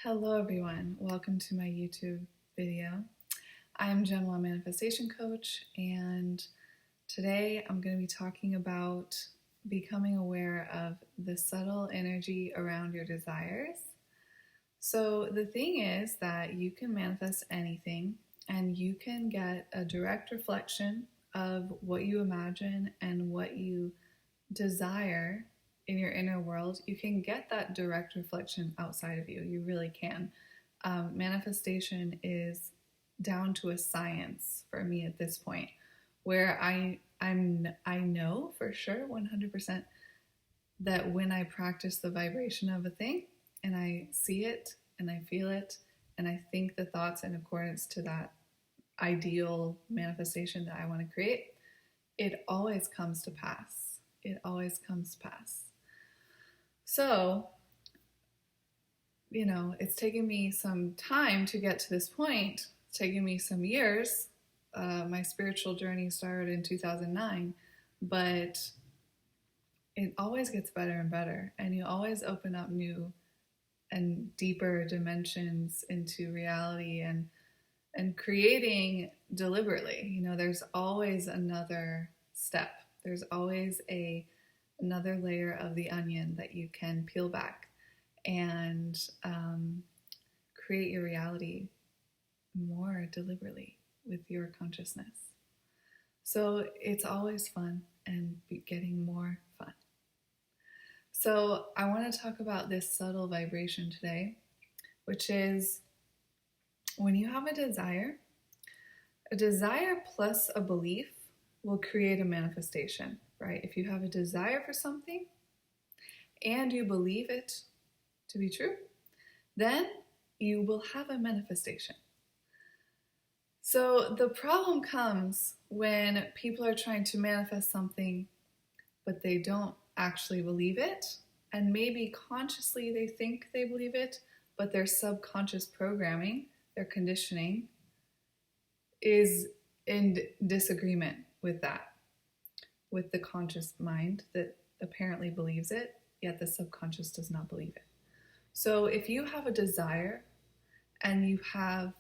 Hello everyone, welcome to my YouTube video. I'm Gemma, a manifestation coach, and today I'm going to be talking about becoming aware of the subtle energy around your desires. So the thing is that you can manifest anything and you can get a direct reflection of what you imagine and what you desire in your inner world. You can get that direct reflection outside of you. You really can. Manifestation is down to a science for me at this point, where I know for sure 100% that when I practice the vibration of a thing and I see it and I feel it and I think the thoughts in accordance to that ideal manifestation that I want to create, it always comes to pass. It always comes to pass. So, it's taken me some time to get to this point. It's taken me some years. My spiritual journey started in 2009, but it always gets better and better, and you always open up new and deeper dimensions into reality and creating deliberately. There's always another step. There's always another layer of the onion that you can peel back and create your reality more deliberately with your consciousness. So it's always fun and getting more fun. So I want to talk about this subtle vibration today, which is when you have a desire plus a belief will create a manifestation, right? If you have a desire for something and you believe it to be true, then you will have a manifestation. So the problem comes when people are trying to manifest something, but they don't actually believe it, and maybe consciously they think they believe it, but their subconscious programming, their conditioning, is in disagreement with that, with the conscious mind that apparently believes it, yet the subconscious does not believe it. So if you have a desire and you have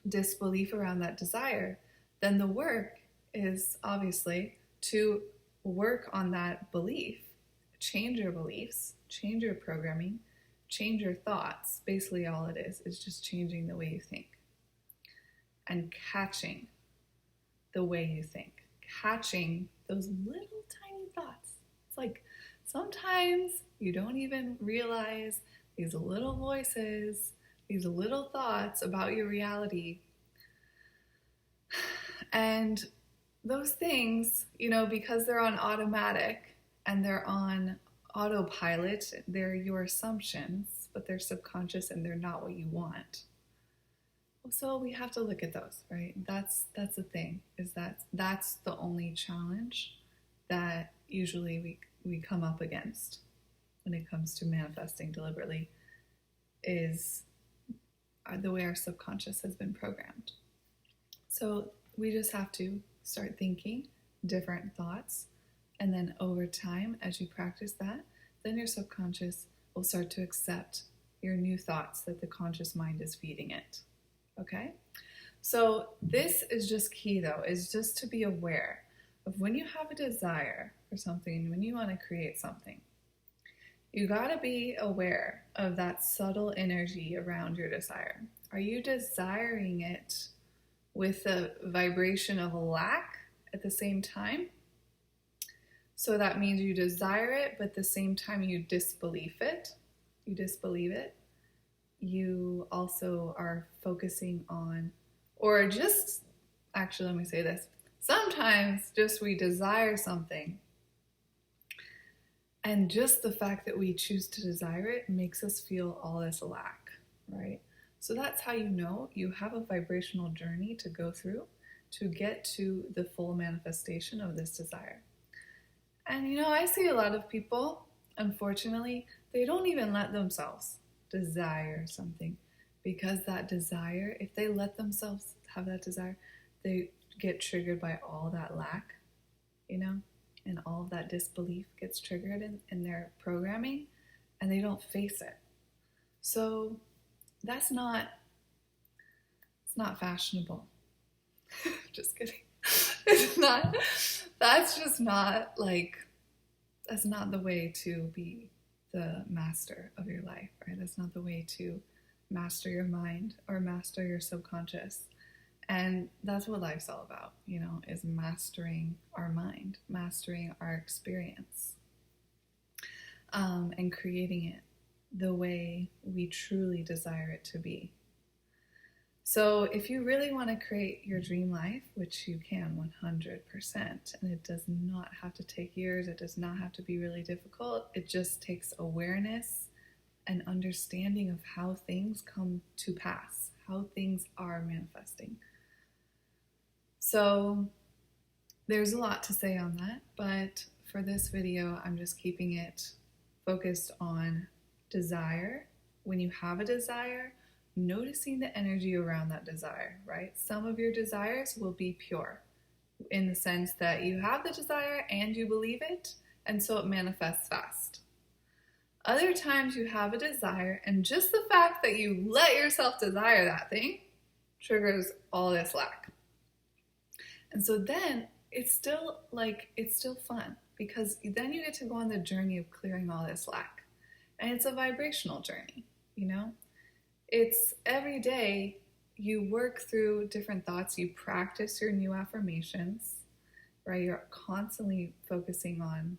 disbelief around that desire, then the work is obviously to work on that belief, change your beliefs, change your programming, change your thoughts. Basically all it is just changing the way you think and catching the way you think, catching those little tiny thoughts. It's like sometimes you don't even realize these little voices, these little thoughts about your reality. And those things, because they're on automatic and they're on autopilot, they're your assumptions, but they're subconscious and they're not what you want. So we have to look at those, right? That's the thing, is that's the only challenge that usually we come up against when it comes to manifesting deliberately, is the way our subconscious has been programmed. So we just have to start thinking different thoughts, and then over time, as you practice that, then your subconscious will start to accept your new thoughts that the conscious mind is feeding it. Okay? So this is just key though, is just to be aware of when you have a desire for something, when you want to create something, you gotta be aware of that subtle energy around your desire. Are you desiring it with a vibration of lack at the same time? So that means you desire it, but at the same time you disbelieve it. You also are focusing on, or just, actually let me say this, sometimes just we desire something, and just the fact that we choose to desire it makes us feel all this lack, right? So that's how you know you have a vibrational journey to go through to get to the full manifestation of this desire. And I see a lot of people, unfortunately, they don't even let themselves desire something, because that desire, if they let themselves have that desire, they get triggered by all that lack, and all of that disbelief gets triggered in their programming, and they don't face it. So that's not, it's not fashionable. Just kidding. It's not, that's just not like, that's not the way to be the master of your life, right? That's not the way to master your mind or master your subconscious. And that's what life's all about, you know, is mastering our mind, mastering our experience, and creating it the way we truly desire it to be. So if you really want to create your dream life, which you can 100%, and it does not have to take years, it does not have to be really difficult, it just takes awareness and understanding of how things come to pass, how things are manifesting. So there's a lot to say on that, but for this video, I'm just keeping it focused on desire. When you have a desire, noticing the energy around that desire, right? Some of your desires will be pure in the sense that you have the desire and you believe it, and so it manifests fast. Other times you have a desire, and just the fact that you let yourself desire that thing triggers all this lack. And so then it's still fun, because then you get to go on the journey of clearing all this lack. And it's a vibrational journey, you know? It's every day you work through different thoughts, you practice your new affirmations, right? You're constantly focusing on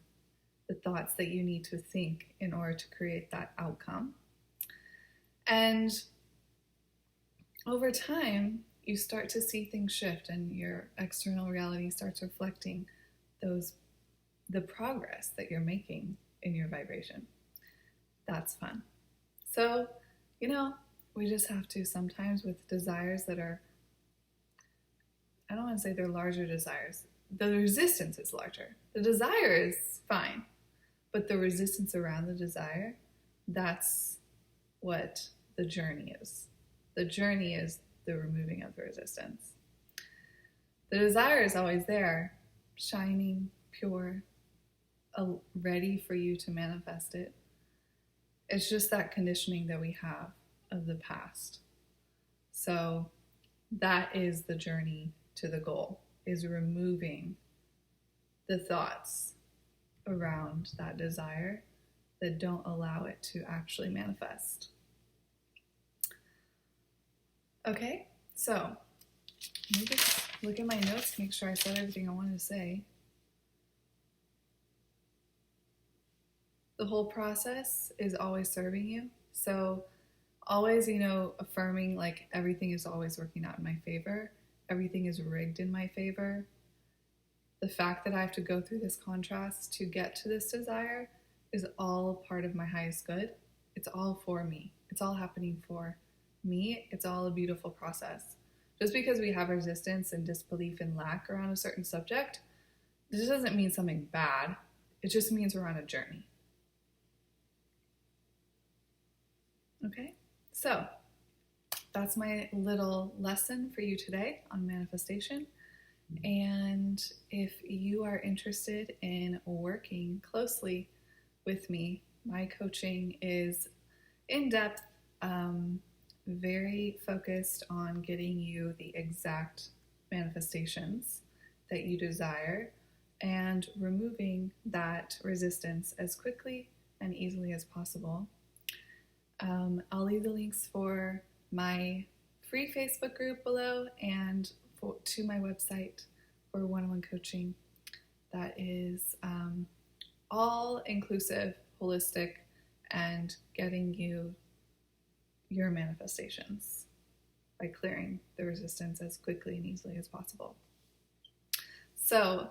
the thoughts that you need to think in order to create that outcome. And over time, you start to see things shift and your external reality starts reflecting the progress that you're making in your vibration. That's fun. So, you know, we just have to sometimes with desires that are, I don't want to say they're larger desires. The resistance is larger. The desire is fine, but the resistance around the desire, that's what the journey is. The journey is the removing of the resistance. The desire is always there, shining, pure, ready for you to manifest it. It's just that conditioning that we have of the past. So that is the journey to the goal, is removing the thoughts around that desire that don't allow it to actually manifest. Okay, so let me just look at my notes to make sure I said everything I wanted to say. The whole process is always serving you. So always, you know, affirming like everything is always working out in my favor. Everything is rigged in my favor. The fact that I have to go through this contrast to get to this desire is all part of my highest good. It's all for me. It's all happening for me. It's all a beautiful process. Just because we have resistance and disbelief and lack around a certain subject, this doesn't mean something bad. It just means we're on a journey. Okay, so that's my little lesson for you today on manifestation. And if you are interested in working closely with me, my coaching is in-depth, very focused on getting you the exact manifestations that you desire and removing that resistance as quickly and easily as possible. I'll leave the links for my free Facebook group below and to my website for one-on-one coaching that is all inclusive, holistic, and getting you your manifestations by clearing the resistance as quickly and easily as possible. So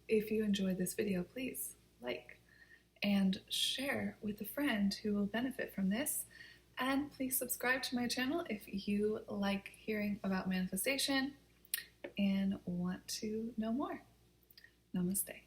if you enjoyed this video, please like and share with a friend who will benefit from this. And please subscribe to my channel if you like hearing about manifestation and want to know more. Namaste.